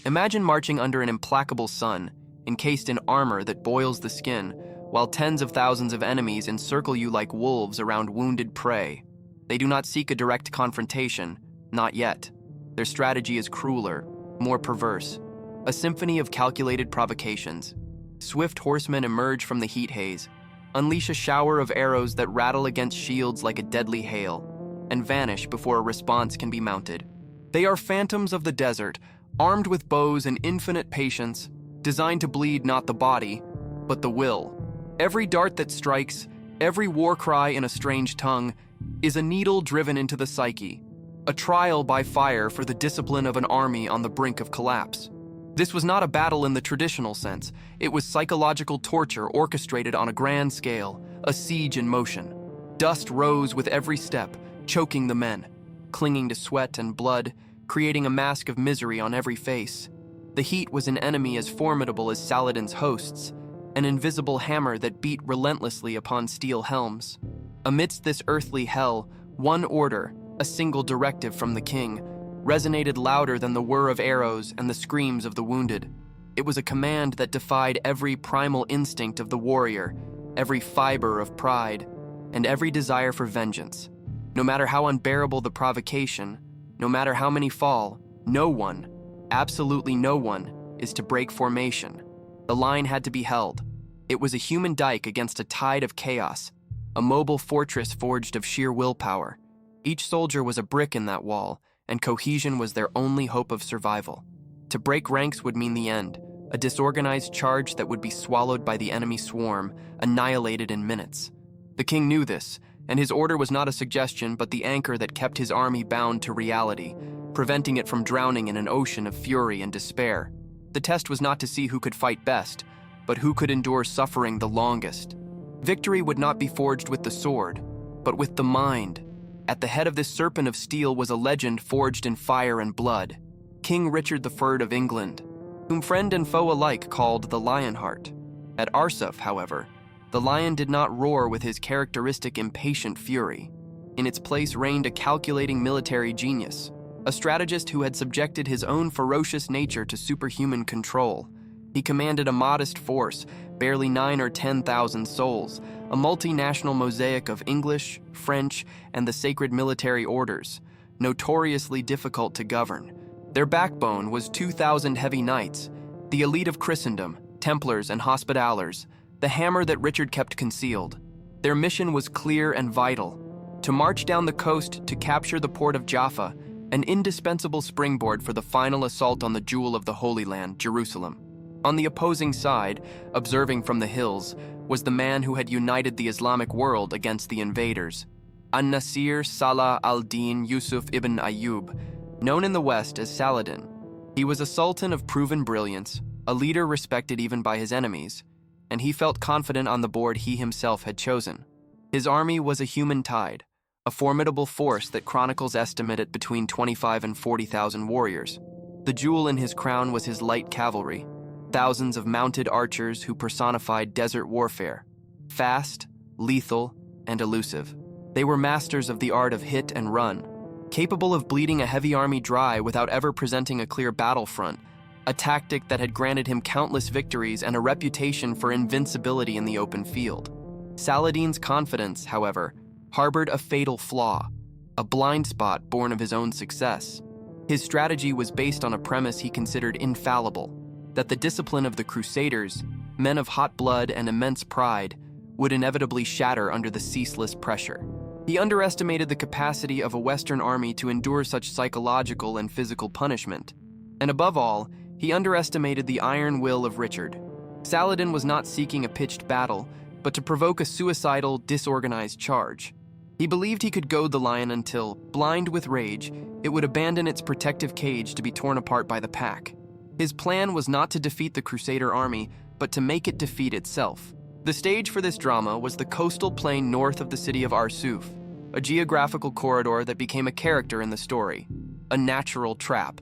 Imagine marching under an implacable sun, encased in armor that boils the skin, while tens of thousands of enemies encircle you like wolves around wounded prey. They do not seek a direct confrontation, not yet. Their strategy is crueler, more perverse, a symphony of calculated provocations. Swift horsemen emerge from the heat haze, unleash a shower of arrows that rattle against shields like a deadly hail, and vanish before a response can be mounted. They are phantoms of the desert, armed with bows and infinite patience, designed to bleed not the body, but the will. Every dart that strikes, every war cry in a strange tongue, is a needle driven into the psyche, a trial by fire for the discipline of an army on the brink of collapse. This was not a battle in the traditional sense. It was psychological torture orchestrated on a grand scale, a siege in motion. Dust rose with every step, choking the men, clinging to sweat and blood, creating a mask of misery on every face. The heat was an enemy as formidable as Saladin's hosts, an invisible hammer that beat relentlessly upon steel helms. Amidst this earthly hell, one order, a single directive from the king, resonated louder than the whir of arrows and the screams of the wounded. It was a command that defied every primal instinct of the warrior, every fiber of pride, and every desire for vengeance. No matter how unbearable the provocation, no matter how many fall, no one, absolutely no one, is to break formation. The line had to be held. It was a human dike against a tide of chaos, a mobile fortress forged of sheer willpower. Each soldier was a brick in that wall, and cohesion was their only hope of survival. To break ranks would mean the end, a disorganized charge that would be swallowed by the enemy swarm, annihilated in minutes. The king knew this, and his order was not a suggestion but the anchor that kept his army bound to reality, preventing it from drowning in an ocean of fury and despair. The test was not to see who could fight best, but who could endure suffering the longest. Victory would not be forged with the sword, but with the mind. At the head of this serpent of steel was a legend forged in fire and blood, King Richard I of England, whom friend and foe alike called the Lionheart. At Arsuf, however, the lion did not roar with his characteristic impatient fury. In its place reigned a calculating military genius, a strategist who had subjected his own ferocious nature to superhuman control. He commanded a modest force, barely 9,000 or 10,000 souls, a multinational mosaic of English, French, and the sacred military orders, notoriously difficult to govern. Their backbone was 2,000 heavy knights, the elite of Christendom, Templars and Hospitallers, the hammer that Richard kept concealed. Their mission was clear and vital: to march down the coast to capture the port of Jaffa, an indispensable springboard for the final assault on the jewel of the Holy Land, Jerusalem. On the opposing side, observing from the hills, was the man who had united the Islamic world against the invaders, An-Nasir Salah al-Din Yusuf ibn Ayyub, known in the West as Saladin. He was a sultan of proven brilliance, a leader respected even by his enemies, and he felt confident on the board he himself had chosen. His army was a human tide, a formidable force that chronicles estimate at between 25 and 40,000 warriors. The jewel in his crown was his light cavalry, thousands of mounted archers who personified desert warfare, fast, lethal, and elusive. They were masters of the art of hit and run, capable of bleeding a heavy army dry without ever presenting a clear battlefront, a tactic that had granted him countless victories and a reputation for invincibility in the open field. Saladin's confidence, however, harbored a fatal flaw, a blind spot born of his own success. His strategy was based on a premise he considered infallible: that the discipline of the Crusaders, men of hot blood and immense pride, would inevitably shatter under the ceaseless pressure. He underestimated the capacity of a Western army to endure such psychological and physical punishment. And above all, he underestimated the iron will of Richard. Saladin was not seeking a pitched battle, but to provoke a suicidal, disorganized charge. He believed he could goad the lion until, blind with rage, it would abandon its protective cage to be torn apart by the pack. His plan was not to defeat the Crusader army, but to make it defeat itself. The stage for this drama was the coastal plain north of the city of Arsuf, a geographical corridor that became a character in the story, a natural trap.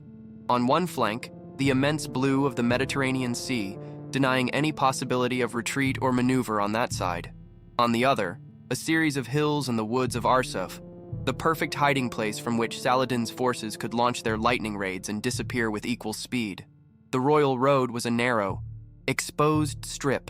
On one flank, the immense blue of the Mediterranean Sea, denying any possibility of retreat or maneuver on that side. On the other, a series of hills and the woods of Arsuf, the perfect hiding place from which Saladin's forces could launch their lightning raids and disappear with equal speed. The royal road was a narrow, exposed strip,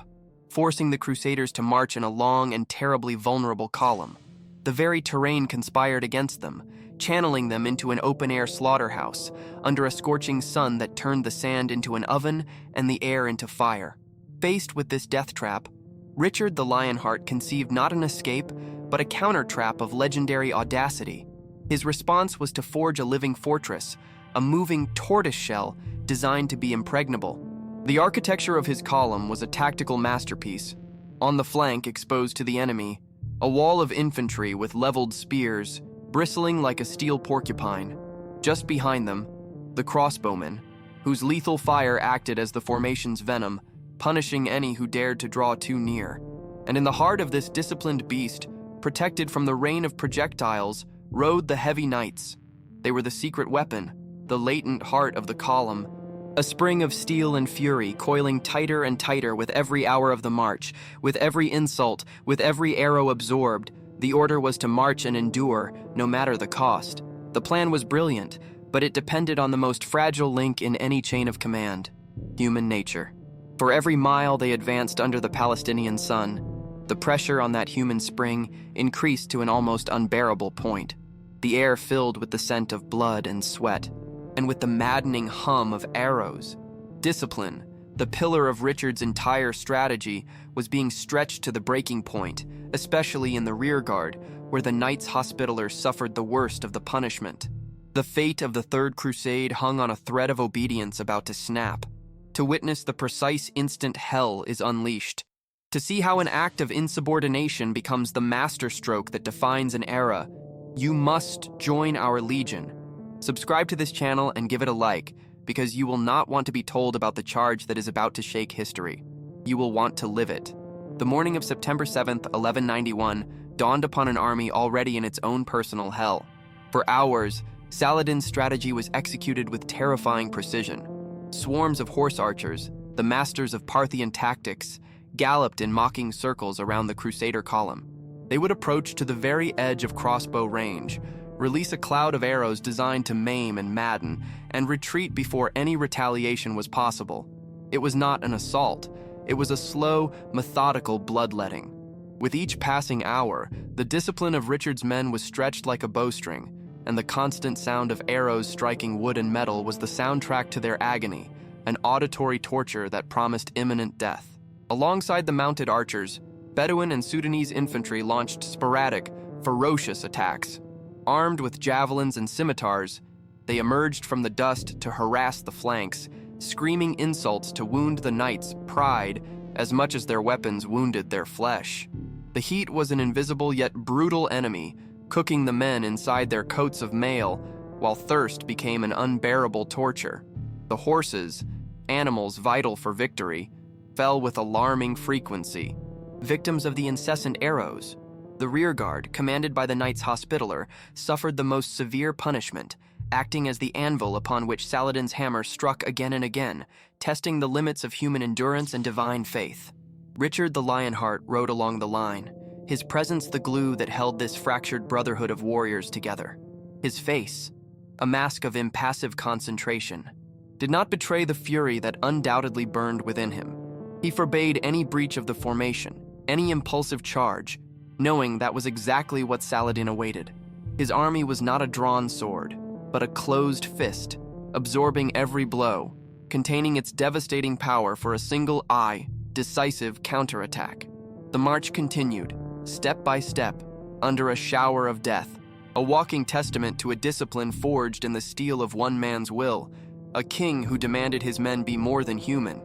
forcing the Crusaders to march in a long and terribly vulnerable column. The very terrain conspired against them, channeling them into an open-air slaughterhouse under a scorching sun that turned the sand into an oven and the air into fire. Faced with this death trap, Richard the Lionheart conceived not an escape, but a counter-trap of legendary audacity. His response was to forge a living fortress, a moving tortoiseshell designed to be impregnable. The architecture of his column was a tactical masterpiece. On the flank, exposed to the enemy, a wall of infantry with leveled spears, bristling like a steel porcupine. Just behind them, the crossbowmen, whose lethal fire acted as the formation's venom, punishing any who dared to draw too near. And in the heart of this disciplined beast, protected from the rain of projectiles, rode the heavy knights. They were the secret weapon, the latent heart of the column, a spring of steel and fury coiling tighter and tighter with every hour of the march, with every insult, with every arrow absorbed. The order was to march and endure, no matter the cost. The plan was brilliant, but it depended on the most fragile link in any chain of command: human nature. For every mile they advanced under the Palestinian sun, the pressure on that human spring increased to an almost unbearable point. The air filled with the scent of blood and sweat, and with the maddening hum of arrows. Discipline, the pillar of Richard's entire strategy, was being stretched to the breaking point, especially in the rearguard, where the Knights Hospitaller suffered the worst of the punishment. The fate of the Third Crusade hung on a thread of obedience about to snap. To witness the precise instant hell is unleashed. To see how an act of insubordination becomes the masterstroke that defines an era, you must join our legion. Subscribe to this channel and give it a like, because you will not want to be told about the charge that is about to shake history. You will want to live it. The morning of September 7th, 1191, dawned upon an army already in its own personal hell. For hours, Saladin's strategy was executed with terrifying precision. Swarms of horse archers, the masters of Parthian tactics, galloped in mocking circles around the Crusader column. They would approach to the very edge of crossbow range, release a cloud of arrows designed to maim and madden, and retreat before any retaliation was possible. It was not an assault. It was a slow, methodical bloodletting. With each passing hour, the discipline of Richard's men was stretched like a bowstring, and the constant sound of arrows striking wood and metal was the soundtrack to their agony, an auditory torture that promised imminent death. Alongside the mounted archers, Bedouin and Sudanese infantry launched sporadic, ferocious attacks. Armed with javelins and scimitars, they emerged from the dust to harass the flanks, screaming insults to wound the knights' pride as much as their weapons wounded their flesh. The heat was an invisible yet brutal enemy, cooking the men inside their coats of mail, while thirst became an unbearable torture. The horses, animals vital for victory, fell with alarming frequency, victims of the incessant arrows. The rearguard, commanded by the Knights Hospitaller, suffered the most severe punishment, acting as the anvil upon which Saladin's hammer struck again and again, testing the limits of human endurance and divine faith. Richard the Lionheart rode along the line, his presence the glue that held this fractured brotherhood of warriors together. His face, a mask of impassive concentration, did not betray the fury that undoubtedly burned within him. He forbade any breach of the formation, any impulsive charge, knowing that was exactly what Saladin awaited. His army was not a drawn sword, but a closed fist, absorbing every blow, containing its devastating power for a single decisive counterattack. The march continued, step by step, under a shower of death, a walking testament to a discipline forged in the steel of one man's will, a king who demanded his men be more than human.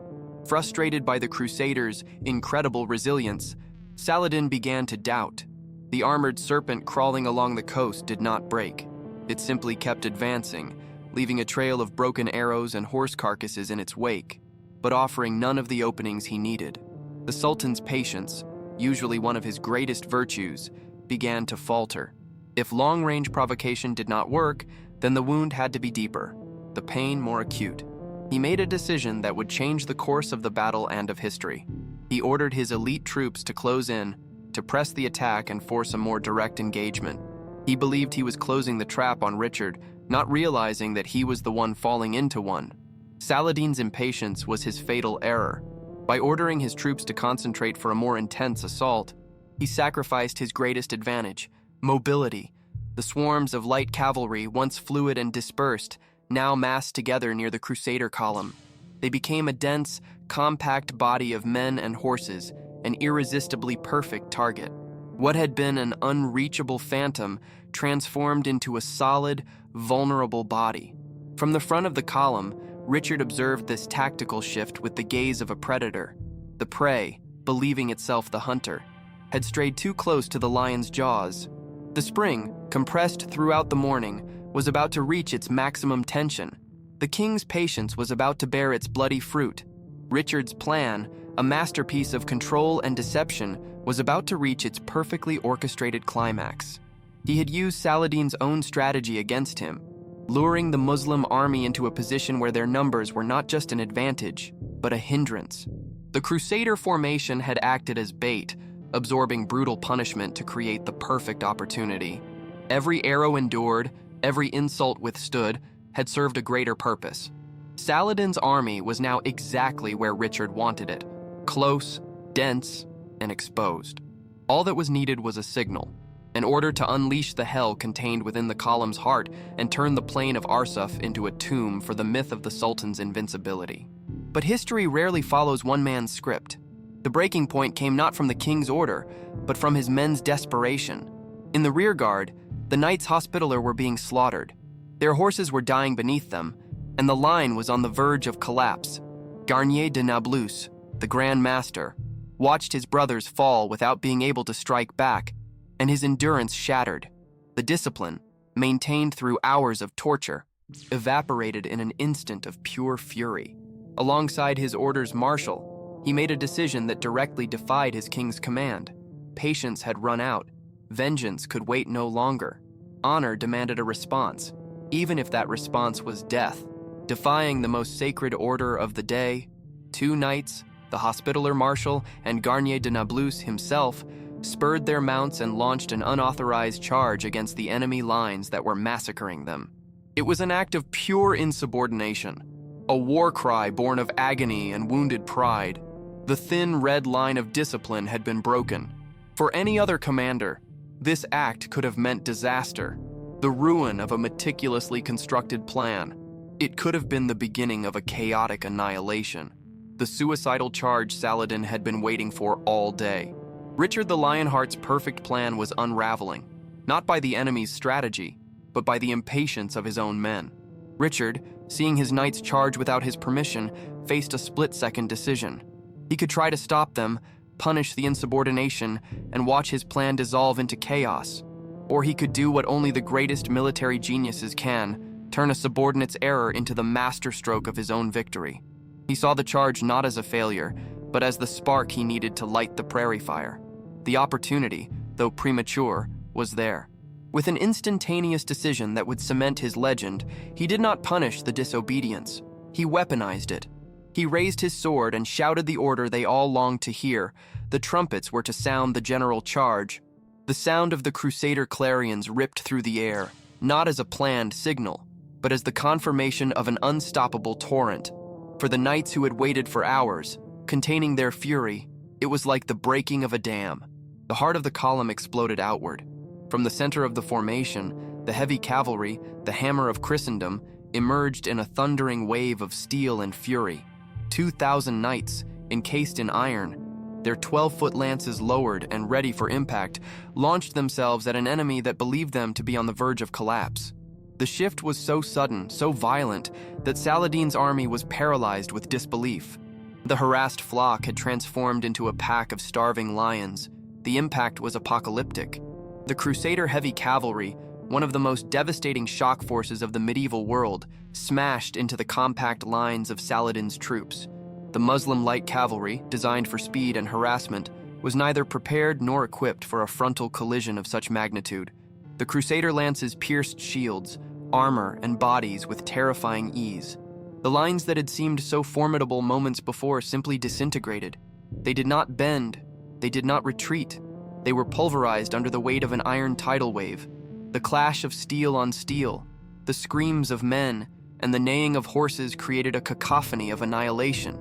Frustrated by the Crusaders' incredible resilience, Saladin began to doubt. The armored serpent crawling along the coast did not break. It simply kept advancing, leaving a trail of broken arrows and horse carcasses in its wake, but offering none of the openings he needed. The Sultan's patience, usually one of his greatest virtues, began to falter. If long-range provocation did not work, then the wound had to be deeper, the pain more acute. He made a decision that would change the course of the battle and of history. He ordered his elite troops to close in, to press the attack and force a more direct engagement. He believed he was closing the trap on Richard, not realizing that he was the one falling into one. Saladin's impatience was his fatal error. By ordering his troops to concentrate for a more intense assault, he sacrificed his greatest advantage, mobility. The swarms of light cavalry, once fluid and dispersed, now massed together near the Crusader column. They became a dense, compact body of men and horses, an irresistibly perfect target. What had been an unreachable phantom transformed into a solid, vulnerable body. From the front of the column, Richard observed this tactical shift with the gaze of a predator. The prey, believing itself the hunter, had strayed too close to the lion's jaws. The spring, compressed throughout the morning, was about to reach its maximum tension. The king's patience was about to bear its bloody fruit. Richard's plan, a masterpiece of control and deception, was about to reach its perfectly orchestrated climax. He had used Saladin's own strategy against him, luring the Muslim army into a position where their numbers were not just an advantage, but a hindrance. The Crusader formation had acted as bait, absorbing brutal punishment to create the perfect opportunity. Every arrow endured, every insult withstood, had served a greater purpose. Saladin's army was now exactly where Richard wanted it, close, dense, and exposed. All that was needed was a signal, an order to unleash the hell contained within the column's heart and turn the plain of Arsuf into a tomb for the myth of the Sultan's invincibility. But history rarely follows one man's script. The breaking point came not from the king's order, but from his men's desperation. In the rearguard, the Knights Hospitaller were being slaughtered. Their horses were dying beneath them, and the line was on the verge of collapse. Garnier de Nablus, the Grand Master, watched his brothers fall without being able to strike back, and his endurance shattered. The discipline, maintained through hours of torture, evaporated in an instant of pure fury. Alongside his orders martial, he made a decision that directly defied his king's command. Patience had run out. Vengeance could wait no longer. Honor demanded a response, even if that response was death. Defying the most sacred order of the day, two knights, the Hospitaller Marshal and Garnier de Nablus himself, spurred their mounts and launched an unauthorized charge against the enemy lines that were massacring them. It was an act of pure insubordination, a war cry born of agony and wounded pride. The thin red line of discipline had been broken. For any other commander, this act could have meant disaster, the ruin of a meticulously constructed plan. It could have been the beginning of a chaotic annihilation, the suicidal charge Saladin had been waiting for all day. Richard the Lionheart's perfect plan was unraveling, not by the enemy's strategy, but by the impatience of his own men. Richard, seeing his knights charge without his permission, faced a split-second decision. He could try to stop them, punish the insubordination, and watch his plan dissolve into chaos. Or he could do what only the greatest military geniuses can, turn a subordinate's error into the masterstroke of his own victory. He saw the charge not as a failure, but as the spark he needed to light the prairie fire. The opportunity, though premature, was there. With an instantaneous decision that would cement his legend, he did not punish the disobedience. He weaponized it. He raised his sword and shouted the order they all longed to hear. The trumpets were to sound the general charge. The sound of the Crusader clarions ripped through the air, not as a planned signal, but as the confirmation of an unstoppable torrent. For the knights who had waited for hours, containing their fury, it was like the breaking of a dam. The heart of the column exploded outward. From the center of the formation, the heavy cavalry, the hammer of Christendom, emerged in a thundering wave of steel and fury. 2,000 knights, encased in iron, their 12-foot lances lowered and ready for impact, launched themselves at an enemy that believed them to be on the verge of collapse. The shift was so sudden, so violent, that Saladin's army was paralyzed with disbelief. The harassed flock had transformed into a pack of starving lions. The impact was apocalyptic. The Crusader heavy cavalry, one of the most devastating shock forces of the medieval world, smashed into the compact lines of Saladin's troops. The Muslim light cavalry, designed for speed and harassment, was neither prepared nor equipped for a frontal collision of such magnitude. The Crusader lances pierced shields, armor, and bodies with terrifying ease. The lines that had seemed so formidable moments before simply disintegrated. They did not bend. They did not retreat. They were pulverized under the weight of an iron tidal wave. The clash of steel on steel, the screams of men, and the neighing of horses created a cacophony of annihilation.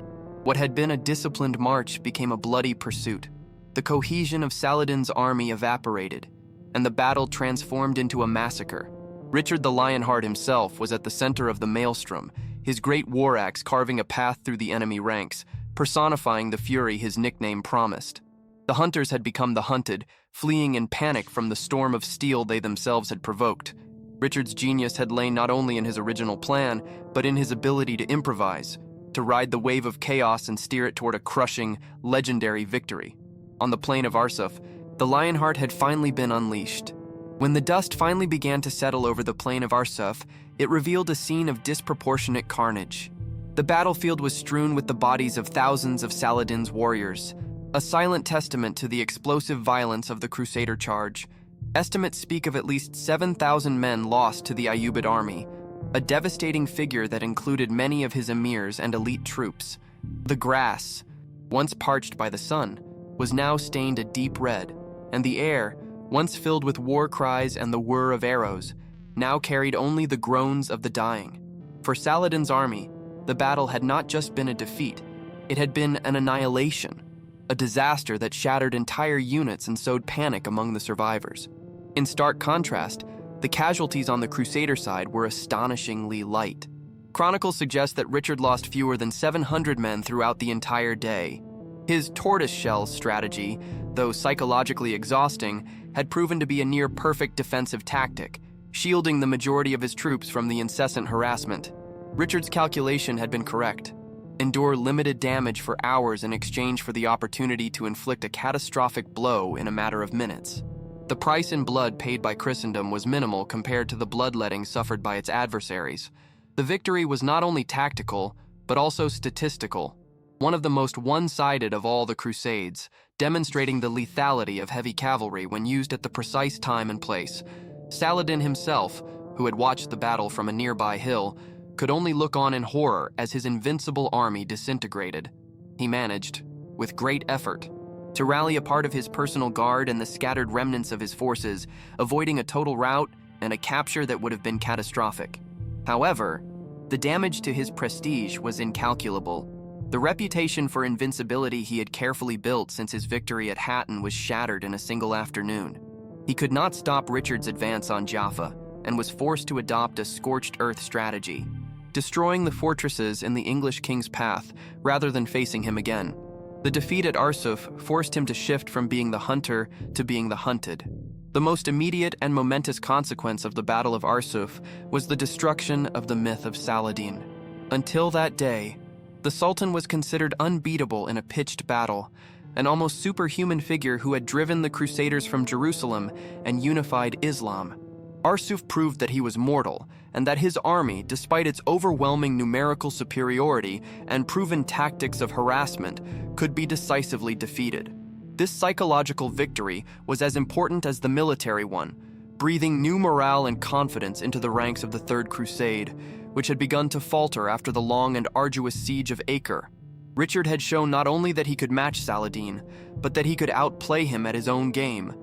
What had been a disciplined march became a bloody pursuit. The cohesion of Saladin's army evaporated, and the battle transformed into a massacre. Richard the Lionheart himself was at the center of the maelstrom, his great war axe carving a path through the enemy ranks, personifying the fury his nickname promised. The hunters had become the hunted, fleeing in panic from the storm of steel they themselves had provoked. Richard's genius had lain not only in his original plan, but in his ability to improvise, to ride the wave of chaos and steer it toward a crushing, legendary victory. On the plain of Arsuf, the Lionheart had finally been unleashed. When the dust finally began to settle over the plain of Arsuf, it revealed a scene of disproportionate carnage. The battlefield was strewn with the bodies of thousands of Saladin's warriors, a silent testament to the explosive violence of the Crusader charge. Estimates speak of at least 7,000 men lost to the Ayyubid army, a devastating figure that included many of his emirs and elite troops. The grass, once parched by the sun, was now stained a deep red, and the air, once filled with war cries and the whir of arrows, now carried only the groans of the dying. For Saladin's army, the battle had not just been a defeat, it had been an annihilation, a disaster that shattered entire units and sowed panic among the survivors. In stark contrast, the casualties on the Crusader side were astonishingly light. Chronicles suggest that Richard lost fewer than 700 men throughout the entire day. His tortoiseshell strategy, though psychologically exhausting, had proven to be a near-perfect defensive tactic, shielding the majority of his troops from the incessant harassment. Richard's calculation had been correct. Endure limited damage for hours in exchange for the opportunity to inflict a catastrophic blow in a matter of minutes. The price in blood paid by Christendom was minimal compared to the bloodletting suffered by its adversaries. The victory was not only tactical, but also statistical, one of the most one-sided of all the Crusades, demonstrating the lethality of heavy cavalry when used at the precise time and place. Saladin himself, who had watched the battle from a nearby hill, could only look on in horror as his invincible army disintegrated. He managed, with great effort, to rally a part of his personal guard and the scattered remnants of his forces, avoiding a total rout and a capture that would have been catastrophic. However, the damage to his prestige was incalculable. The reputation for invincibility he had carefully built since his victory at Hattin was shattered in a single afternoon. He could not stop Richard's advance on Jaffa and was forced to adopt a scorched earth strategy, destroying the fortresses in the English king's path rather than facing him again. The defeat at Arsuf forced him to shift from being the hunter to being the hunted. The most immediate and momentous consequence of the Battle of Arsuf was the destruction of the myth of Saladin. Until that day, the Sultan was considered unbeatable in a pitched battle, an almost superhuman figure who had driven the Crusaders from Jerusalem and unified Islam. Arsuf proved that he was mortal, and that his army, despite its overwhelming numerical superiority and proven tactics of harassment, could be decisively defeated. This psychological victory was as important as the military one, breathing new morale and confidence into the ranks of the Third Crusade, which had begun to falter after the long and arduous siege of Acre. Richard had shown not only that he could match Saladin, but that he could outplay him at his own game,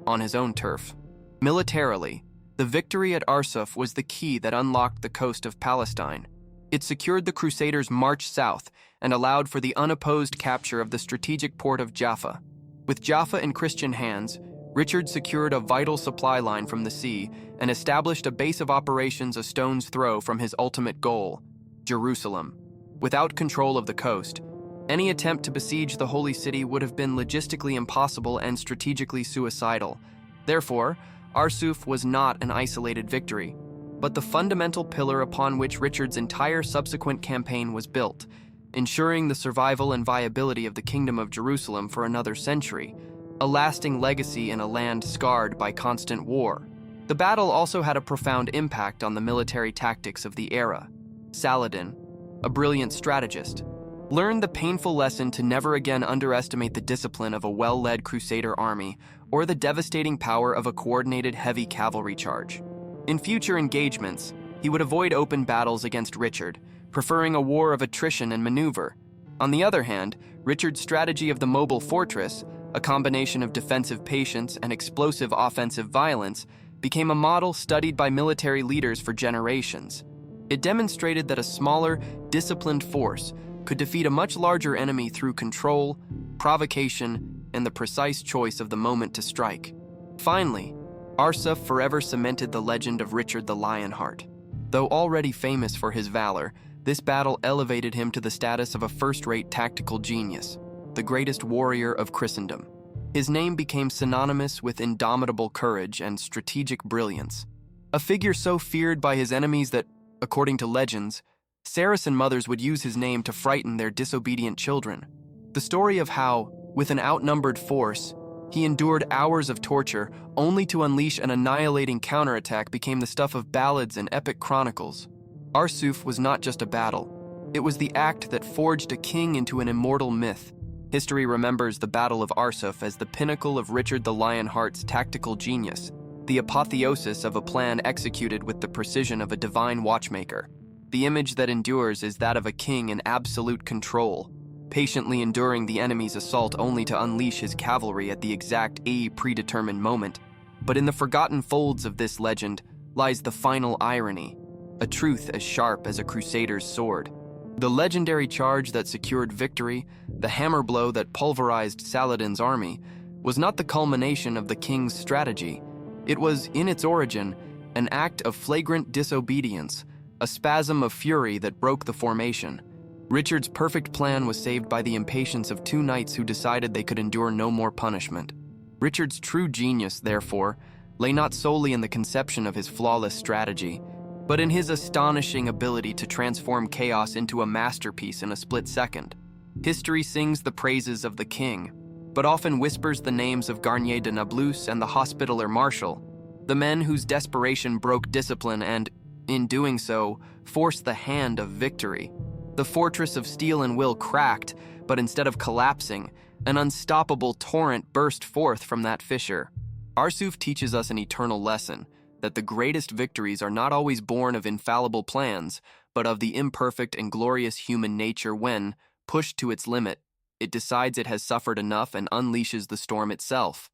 on his own turf. Militarily, the victory at Arsuf was the key that unlocked the coast of Palestine. It secured the Crusaders' march south and allowed for the unopposed capture of the strategic port of Jaffa. With Jaffa in Christian hands, Richard secured a vital supply line from the sea and established a base of operations a stone's throw from his ultimate goal, Jerusalem. Without control of the coast, any attempt to besiege the Holy City would have been logistically impossible and strategically suicidal. Therefore, Arsuf was not an isolated victory, but the fundamental pillar upon which Richard's entire subsequent campaign was built, ensuring the survival and viability of the Kingdom of Jerusalem for another century, a lasting legacy in a land scarred by constant war. The battle also had a profound impact on the military tactics of the era. Saladin, a brilliant strategist, learned the painful lesson to never again underestimate the discipline of a well-led Crusader army or the devastating power of a coordinated heavy cavalry charge. In future engagements, he would avoid open battles against Richard, preferring a war of attrition and maneuver. On the other hand, Richard's strategy of the mobile fortress, a combination of defensive patience and explosive offensive violence, became a model studied by military leaders for generations. It demonstrated that a smaller, disciplined force could defeat a much larger enemy through control, provocation, and the precise choice of the moment to strike. Finally, Arsuf forever cemented the legend of Richard the Lionheart. Though already famous for his valor, this battle elevated him to the status of a first-rate tactical genius, the greatest warrior of Christendom. His name became synonymous with indomitable courage and strategic brilliance. A figure so feared by his enemies that, according to legends, Saracen mothers would use his name to frighten their disobedient children. The story of how, with an outnumbered force, he endured hours of torture only to unleash an annihilating counterattack became the stuff of ballads and epic chronicles. Arsuf was not just a battle. It was the act that forged a king into an immortal myth. History remembers the Battle of Arsuf as the pinnacle of Richard the Lionheart's tactical genius, the apotheosis of a plan executed with the precision of a divine watchmaker. The image that endures is that of a king in absolute control, patiently enduring the enemy's assault only to unleash his cavalry at the exact predetermined moment. But in the forgotten folds of this legend lies the final irony, a truth as sharp as a Crusader's sword. The legendary charge that secured victory, the hammer blow that pulverized Saladin's army, was not the culmination of the king's strategy. It was, in its origin, an act of flagrant disobedience, a spasm of fury that broke the formation. Richard's perfect plan was saved by the impatience of two knights who decided they could endure no more punishment. Richard's true genius, therefore, lay not solely in the conception of his flawless strategy, but in his astonishing ability to transform chaos into a masterpiece in a split second. History sings the praises of the king, but often whispers the names of Garnier de Nablus and the Hospitaller Marshal, the men whose desperation broke discipline and, in doing so, forced the hand of victory. The fortress of steel and will cracked, but instead of collapsing, an unstoppable torrent burst forth from that fissure. Arsuf teaches us an eternal lesson, that the greatest victories are not always born of infallible plans, but of the imperfect and glorious human nature when, pushed to its limit, it decides it has suffered enough and unleashes the storm itself.